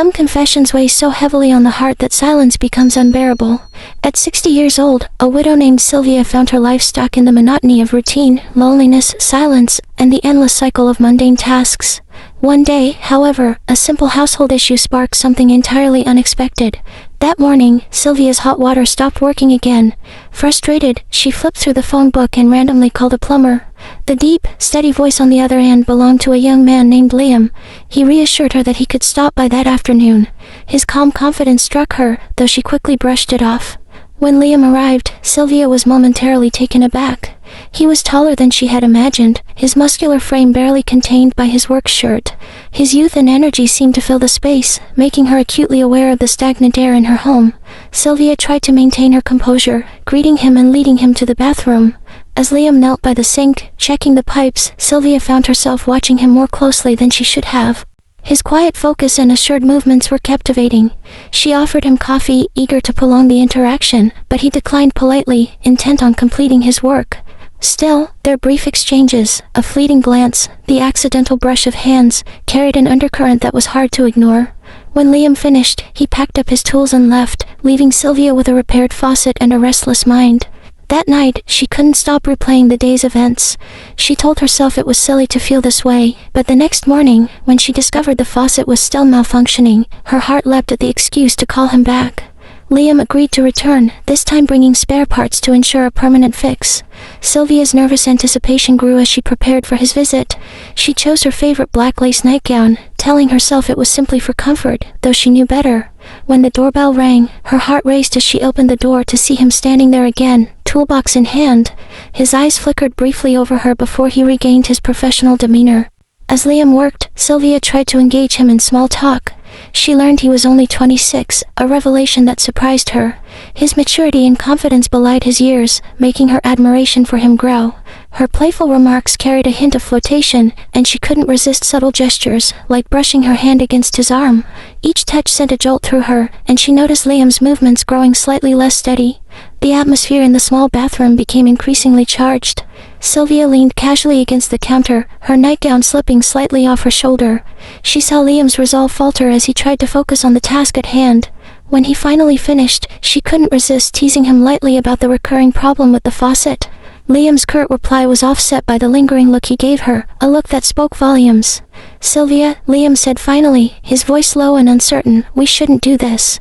Some confessions weigh so heavily on the heart that silence becomes unbearable. At 60 years old, a widow named Sylvia found her life stuck in the monotony of routine, loneliness, silence, and the endless cycle of mundane tasks. One day, however, a simple household issue sparked something entirely unexpected. That morning, Sylvia's hot water stopped working again. Frustrated, she flipped through the phone book and randomly called a plumber. The deep, steady voice on the other end belonged to a young man named Liam. He reassured her that he could stop by that afternoon. His calm confidence struck her, though she quickly brushed it off. When Liam arrived, Sylvia was momentarily taken aback. He was taller than she had imagined, his muscular frame barely contained by his work shirt. His youth and energy seemed to fill the space, making her acutely aware of the stagnant air in her home. Sylvia tried to maintain her composure, greeting him and leading him to the bathroom. As Liam knelt by the sink, checking the pipes, Sylvia found herself watching him more closely than she should have. His quiet focus and assured movements were captivating. She offered him coffee, eager to prolong the interaction, but he declined politely, intent on completing his work. Still, their brief exchanges, a fleeting glance, the accidental brush of hands, carried an undercurrent that was hard to ignore. When Liam finished, he packed up his tools and left, leaving Sylvia with a repaired faucet and a restless mind. That night, she couldn't stop replaying the day's events. She told herself it was silly to feel this way, but the next morning, when she discovered the faucet was still malfunctioning, her heart leapt at the excuse to call him back. Liam agreed to return, this time bringing spare parts to ensure a permanent fix. Sylvia's nervous anticipation grew as she prepared for his visit. She chose her favorite black lace nightgown, telling herself it was simply for comfort, though she knew better. When the doorbell rang, her heart raced as she opened the door to see him standing there again, toolbox in hand. His eyes flickered briefly over her before he regained his professional demeanor. As Liam worked, Sylvia tried to engage him in small talk. She learned he was only 26, a revelation that surprised her. His maturity and confidence belied his years, making her admiration for him grow. Her playful remarks carried a hint of flirtation, and she couldn't resist subtle gestures, like brushing her hand against his arm. Each touch sent a jolt through her, and she noticed Liam's movements growing slightly less steady. The atmosphere in the small bathroom became increasingly charged. Sylvia leaned casually against the counter, her nightgown slipping slightly off her shoulder. She saw Liam's resolve falter as he tried to focus on the task at hand. When he finally finished, she couldn't resist teasing him lightly about the recurring problem with the faucet. Liam's curt reply was offset by the lingering look he gave her, a look that spoke volumes. "Sylvia," Liam said finally, his voice low and uncertain, "we shouldn't do this."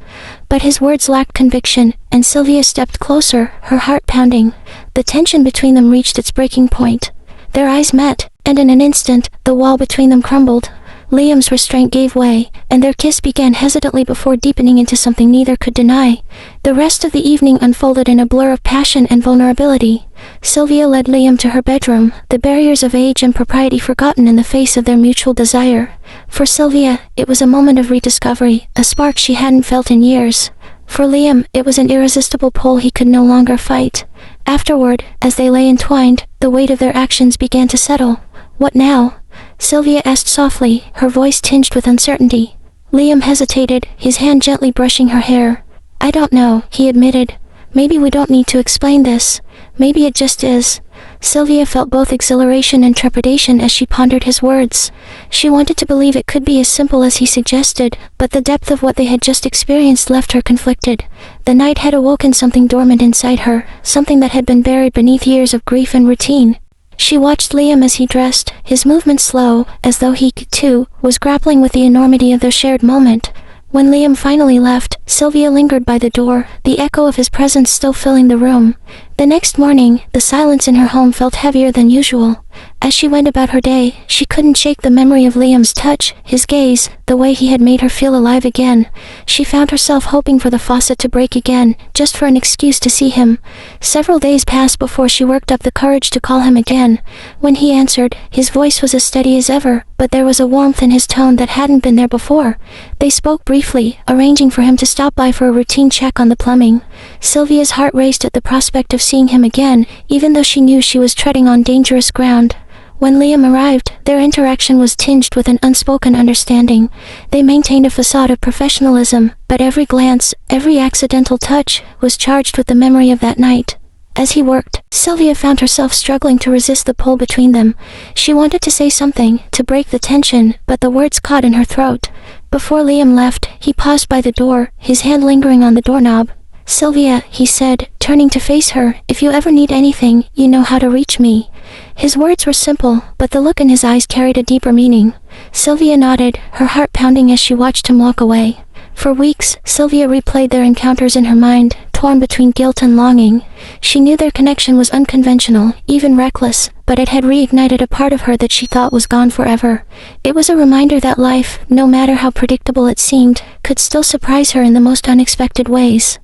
But his words lacked conviction, and Sylvia stepped closer, her heart pounding. The tension between them reached its breaking point. Their eyes met, and in an instant, the wall between them crumbled. Liam's restraint gave way, and their kiss began hesitantly before deepening into something neither could deny. The rest of the evening unfolded in a blur of passion and vulnerability. Sylvia led Liam to her bedroom, the barriers of age and propriety forgotten in the face of their mutual desire. For Sylvia, it was a moment of rediscovery, a spark she hadn't felt in years. For Liam, it was an irresistible pull he could no longer fight. Afterward, as they lay entwined, the weight of their actions began to settle. "What now?" Sylvia asked softly, her voice tinged with uncertainty. Liam hesitated, his hand gently brushing her hair. "I don't know," he admitted. "Maybe we don't need to explain this. Maybe it just is." Sylvia felt both exhilaration and trepidation as she pondered his words. She wanted to believe it could be as simple as he suggested, but the depth of what they had just experienced left her conflicted. The night had awoken something dormant inside her, something that had been buried beneath years of grief and routine. She watched Liam as he dressed, his movements slow, as though he, too, was grappling with the enormity of their shared moment. When Liam finally left, Sylvia lingered by the door, the echo of his presence still filling the room. The next morning, the silence in her home felt heavier than usual. As she went about her day, she couldn't shake the memory of Liam's touch, his gaze, the way he had made her feel alive again. She found herself hoping for the faucet to break again, just for an excuse to see him. Several days passed before she worked up the courage to call him again. When he answered, his voice was as steady as ever, but there was a warmth in his tone that hadn't been there before. They spoke briefly, arranging for him to stop by for a routine check on the plumbing. Sylvia's heart raced at the prospect of seeing him again, even though she knew she was treading on dangerous ground. When Liam arrived, their interaction was tinged with an unspoken understanding. They maintained a facade of professionalism, but every glance, every accidental touch, was charged with the memory of that night. As he worked, Sylvia found herself struggling to resist the pull between them. She wanted to say something, to break the tension, but the words caught in her throat. Before Liam left, he paused by the door, his hand lingering on the doorknob. "Sylvia," he said, turning to face her, "if you ever need anything, you know how to reach me." His words were simple, but the look in his eyes carried a deeper meaning. Sylvia nodded, her heart pounding as she watched him walk away. For weeks, Sylvia replayed their encounters in her mind, torn between guilt and longing. She knew their connection was unconventional, even reckless, but it had reignited a part of her that she thought was gone forever. It was a reminder that life, no matter how predictable it seemed, could still surprise her in the most unexpected ways.